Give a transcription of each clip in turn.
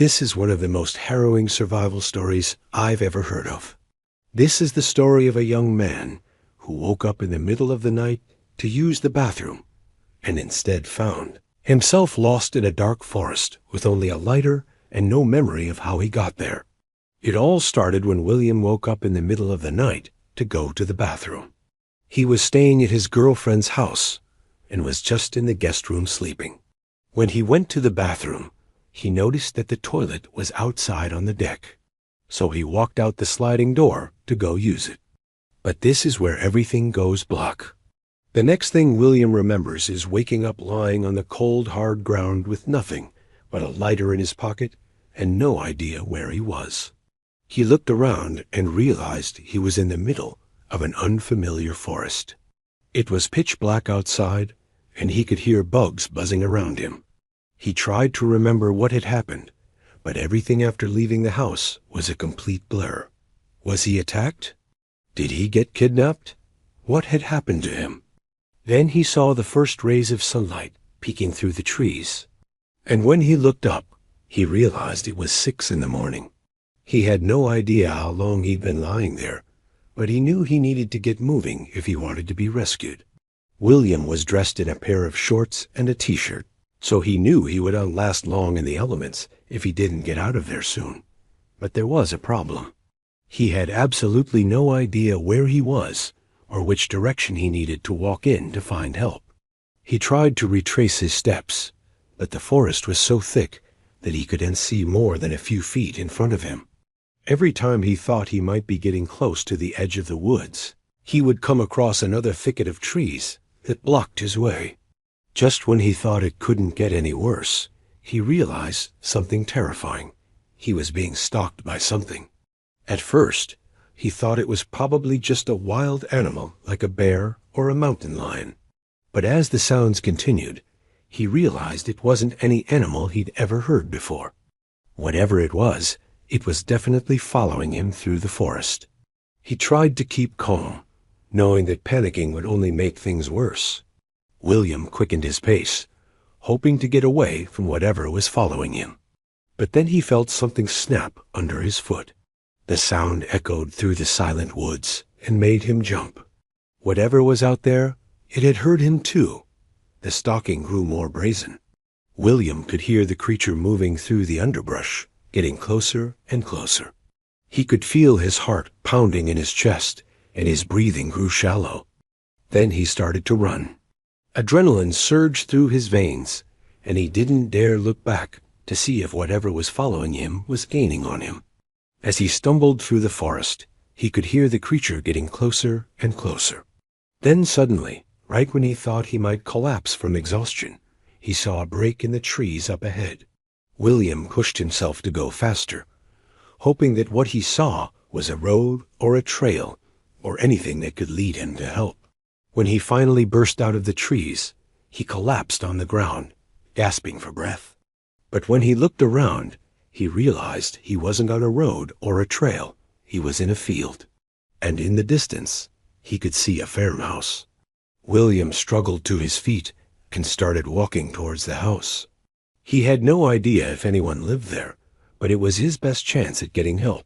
This is one of the most harrowing survival stories I've ever heard of. This is the story of a young man who woke up in the middle of the night to use the bathroom and instead found himself lost in a dark forest with only a lighter and no memory of how he got there. It all started when William woke up in the middle of the night to go to the bathroom. He was staying at his girlfriend's house and was just in the guest room sleeping. When he went to the bathroom, he noticed that the toilet was outside on the deck, so he walked out the sliding door to go use it. But this is where everything goes black. The next thing William remembers is waking up lying on the cold, hard ground with nothing but a lighter in his pocket and no idea where he was. He looked around and realized he was in the middle of an unfamiliar forest. It was pitch black outside, and he could hear bugs buzzing around him. He tried to remember what had happened, but everything after leaving the house was a complete blur. Was he attacked? Did he get kidnapped? What had happened to him? Then he saw the first rays of sunlight peeking through the trees, and when he looked up, he realized it was 6 in the morning. He had no idea how long he'd been lying there, but he knew he needed to get moving if he wanted to be rescued. William was dressed in a pair of shorts and a t-shirt, so he knew he would not last long in the elements if he didn't get out of there soon. But there was a problem. He had absolutely no idea where he was or which direction he needed to walk in to find help. He tried to retrace his steps, but the forest was so thick that he couldn't see more than a few feet in front of him. Every time he thought he might be getting close to the edge of the woods, he would come across another thicket of trees that blocked his way. Just when he thought it couldn't get any worse, he realized something terrifying. He was being stalked by something. At first, he thought it was probably just a wild animal like a bear or a mountain lion. But as the sounds continued, he realized it wasn't any animal he'd ever heard before. Whatever it was definitely following him through the forest. He tried to keep calm, knowing that panicking would only make things worse. William quickened his pace, hoping to get away from whatever was following him. But then he felt something snap under his foot. The sound echoed through the silent woods and made him jump. Whatever was out there, it had heard him too. The stalking grew more brazen. William could hear the creature moving through the underbrush, getting closer and closer. He could feel his heart pounding in his chest, and his breathing grew shallow. Then he started to run. Adrenaline surged through his veins, and he didn't dare look back to see if whatever was following him was gaining on him. As he stumbled through the forest, he could hear the creature getting closer and closer. Then suddenly, right when he thought he might collapse from exhaustion, he saw a break in the trees up ahead. William pushed himself to go faster, hoping that what he saw was a road or a trail or anything that could lead him to help. When he finally burst out of the trees, he collapsed on the ground, gasping for breath. But when he looked around, he realized he wasn't on a road or a trail. He was in a field, and in the distance, he could see a farmhouse. William struggled to his feet and started walking towards the house. He had no idea if anyone lived there, but it was his best chance at getting help.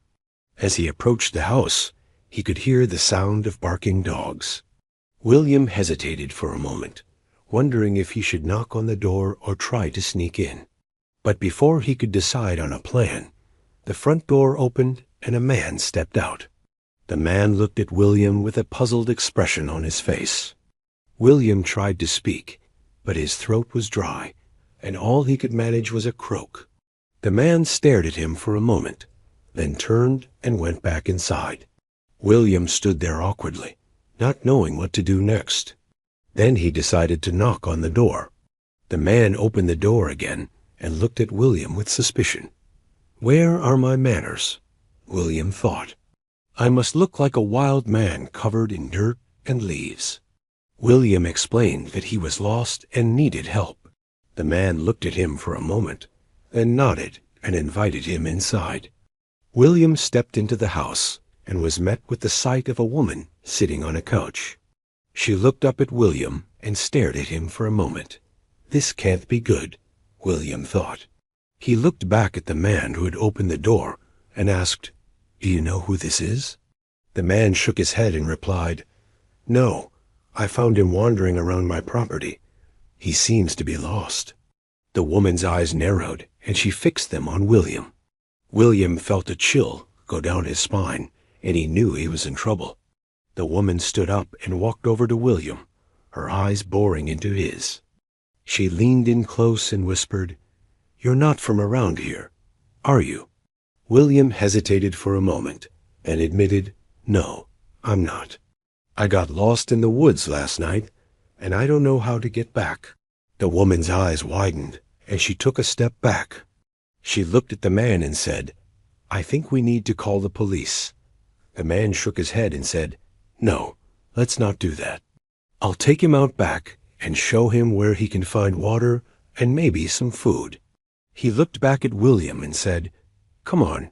As he approached the house, he could hear the sound of barking dogs. William hesitated for a moment, wondering if he should knock on the door or try to sneak in. But before he could decide on a plan, the front door opened and a man stepped out. The man looked at William with a puzzled expression on his face. William tried to speak, but his throat was dry, and all he could manage was a croak. The man stared at him for a moment, then turned and went back inside. William stood there awkwardly, not knowing what to do next. Then he decided to knock on the door. The man opened the door again and looked at William with suspicion. "Where are my manners?" William thought. "I must look like a wild man covered in dirt and leaves." William explained that he was lost and needed help. The man looked at him for a moment, then nodded and invited him inside. William stepped into the house and was met with the sight of a woman sitting on a couch. She looked up at William and stared at him for a moment. "This can't be good," William thought. He looked back at the man who had opened the door and asked, "Do you know who this is?" The man shook his head and replied, "No, I found him wandering around my property. He seems to be lost." The woman's eyes narrowed, and she fixed them on William. William felt a chill go down his spine, and he knew he was in trouble. The woman stood up and walked over to William, her eyes boring into his. She leaned in close and whispered, "You're not from around here, are you?" William hesitated for a moment and admitted, "No, I'm not. I got lost in the woods last night, and I don't know how to get back." The woman's eyes widened, and she took a step back. She looked at the man and said, "I think we need to call the police." The man shook his head and said, "No, let's not do that. I'll take him out back and show him where he can find water and maybe some food." He looked back at William and said, "Come on,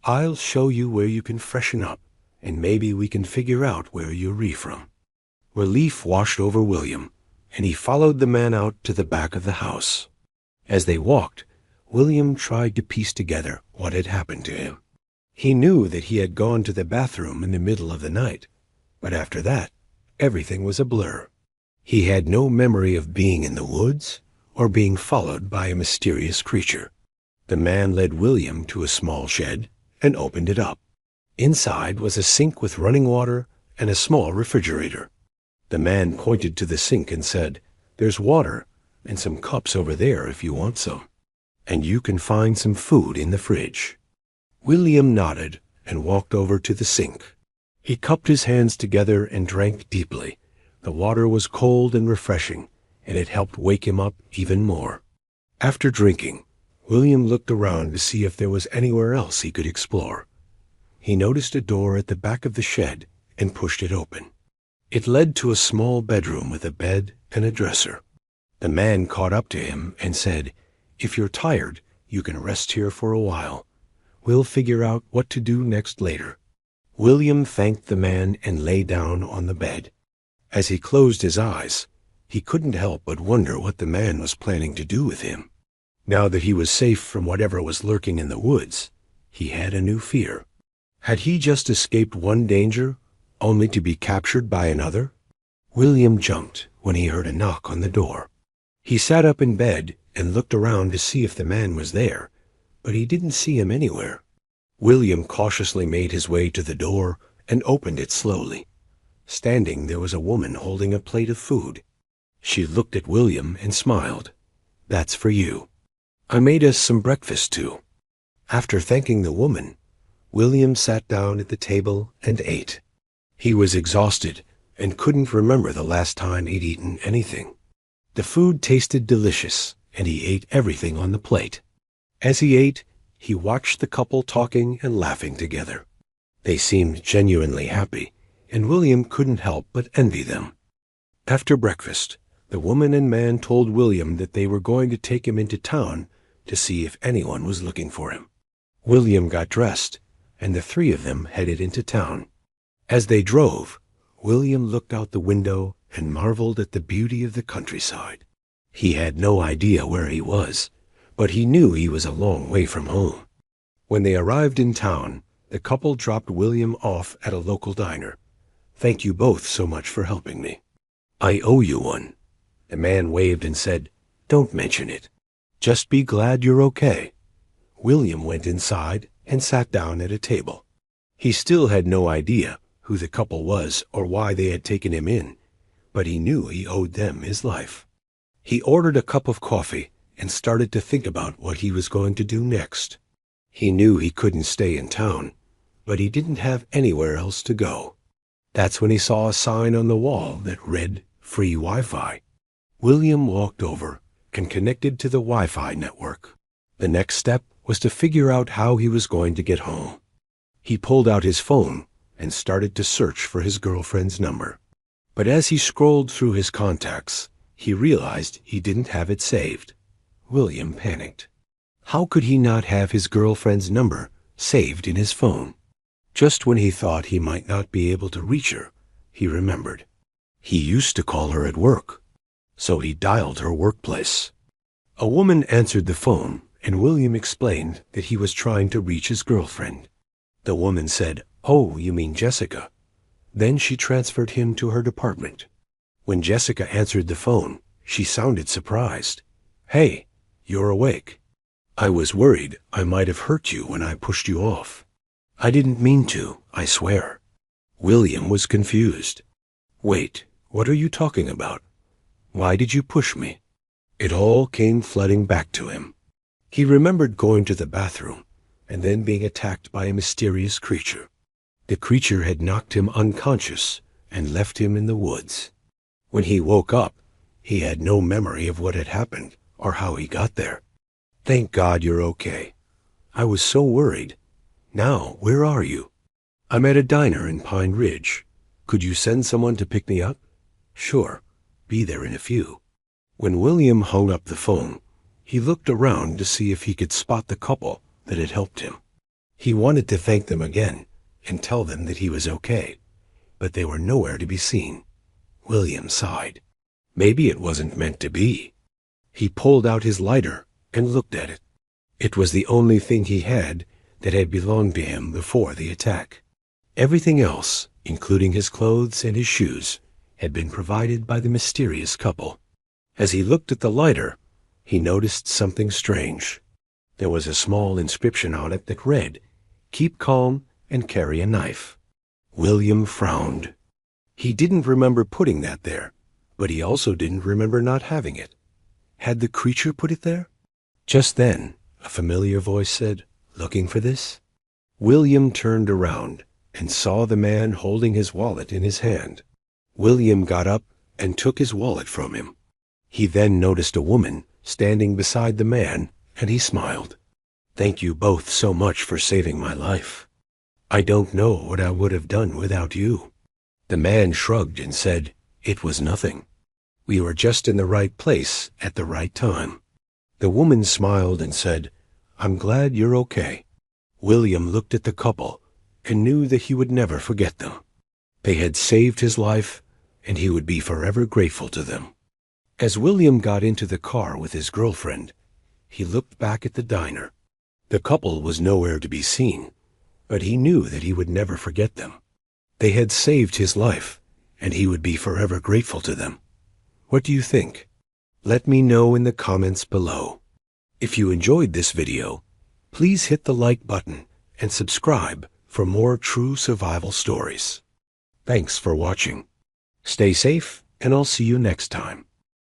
I'll show you where you can freshen up, and maybe we can figure out where you're from." Relief washed over William, and he followed the man out to the back of the house. As they walked, William tried to piece together what had happened to him. He knew that he had gone to the bathroom in the middle of the night, but after that, everything was a blur. He had no memory of being in the woods or being followed by a mysterious creature. The man led William to a small shed and opened it up. Inside was a sink with running water and a small refrigerator. The man pointed to the sink and said, "There's water and some cups over there if you want some. And you can find some food in the fridge." William nodded and walked over to the sink. He cupped his hands together and drank deeply. The water was cold and refreshing, and it helped wake him up even more. After drinking, William looked around to see if there was anywhere else he could explore. He noticed a door at the back of the shed and pushed it open. It led to a small bedroom with a bed and a dresser. The man caught up to him and said, "If you're tired, you can rest here for a while. We'll figure out what to do next later." William thanked the man and lay down on the bed. As he closed his eyes, he couldn't help but wonder what the man was planning to do with him. Now that he was safe from whatever was lurking in the woods, he had a new fear. Had he just escaped one danger, only to be captured by another? William jumped when he heard a knock on the door. He sat up in bed and looked around to see if the man was there, but he didn't see him anywhere. William cautiously made his way to the door and opened it slowly. Standing there was a woman holding a plate of food. She looked at William and smiled. "That's for you. I made us some breakfast too." After thanking the woman, William sat down at the table and ate. He was exhausted and couldn't remember the last time he'd eaten anything. The food tasted delicious, and he ate everything on the plate. As he ate, he watched the couple talking and laughing together. They seemed genuinely happy, and William couldn't help but envy them. After breakfast, the woman and man told William that they were going to take him into town to see if anyone was looking for him. William got dressed, and the three of them headed into town. As they drove, William looked out the window and marveled at the beauty of the countryside. He had no idea where he was, but he knew he was a long way from home. When they arrived in town, the couple dropped William off at a local diner. "Thank you both so much for helping me." "I owe you one." The man waved and said, "Don't mention it. Just be glad you're okay." William went inside and sat down at a table. He still had no idea who the couple was or why they had taken him in, but he knew he owed them his life. He ordered a cup of coffee and started to think about what he was going to do next. He knew he couldn't stay in town, but he didn't have anywhere else to go. That's when he saw a sign on the wall that read "Free Wi-Fi." William walked over and connected to the Wi-Fi network. The next step was to figure out how he was going to get home. He pulled out his phone and started to search for his girlfriend's number. But as he scrolled through his contacts, he realized he didn't have it saved. William panicked. How could he not have his girlfriend's number saved in his phone? Just when he thought he might not be able to reach her, he remembered. He used to call her at work, so he dialed her workplace. A woman answered the phone and William explained that he was trying to reach his girlfriend. The woman said, "Oh, you mean Jessica." Then she transferred him to her department. When Jessica answered the phone, she sounded surprised. "Hey, you're awake. I was worried I might have hurt you when I pushed you off." "I didn't mean to, I swear." William was confused. "Wait, what are you talking about? Why did you push me?" It all came flooding back to him. He remembered going to the bathroom and then being attacked by a mysterious creature. The creature had knocked him unconscious and left him in the woods. When he woke up, he had no memory of what had happened or how he got there. "Thank God you're okay. I was so worried. Now, where are you?" "I'm at a diner in Pine Ridge. Could you send someone to pick me up?" "Sure. Be there in a few." When William hung up the phone, he looked around to see if he could spot the couple that had helped him. He wanted to thank them again and tell them that he was okay, but they were nowhere to be seen. William sighed. Maybe it wasn't meant to be. He pulled out his lighter and looked at it. It was the only thing he had that had belonged to him before the attack. Everything else, including his clothes and his shoes, had been provided by the mysterious couple. As he looked at the lighter, he noticed something strange. There was a small inscription on it that read, "Keep calm and carry a knife." William frowned. He didn't remember putting that there, but he also didn't remember not having it. Had the creature put it there? Just then, a familiar voice said, "Looking for this?" William turned around and saw the man holding his wallet in his hand. William got up and took his wallet from him. He then noticed a woman standing beside the man, and he smiled. "Thank you both so much for saving my life. I don't know what I would have done without you." The man shrugged and said, "It was nothing. We were just in the right place at the right time." The woman smiled and said, "I'm glad you're okay." William looked at the couple and knew that he would never forget them. They had saved his life, and he would be forever grateful to them. As William got into the car with his girlfriend, he looked back at the diner. The couple was nowhere to be seen, but he knew that he would never forget them. They had saved his life, and he would be forever grateful to them. What do you think? Let me know in the comments below. If you enjoyed this video, please hit the like button and subscribe for more true survival stories. Thanks for watching. Stay safe, and I'll see you next time.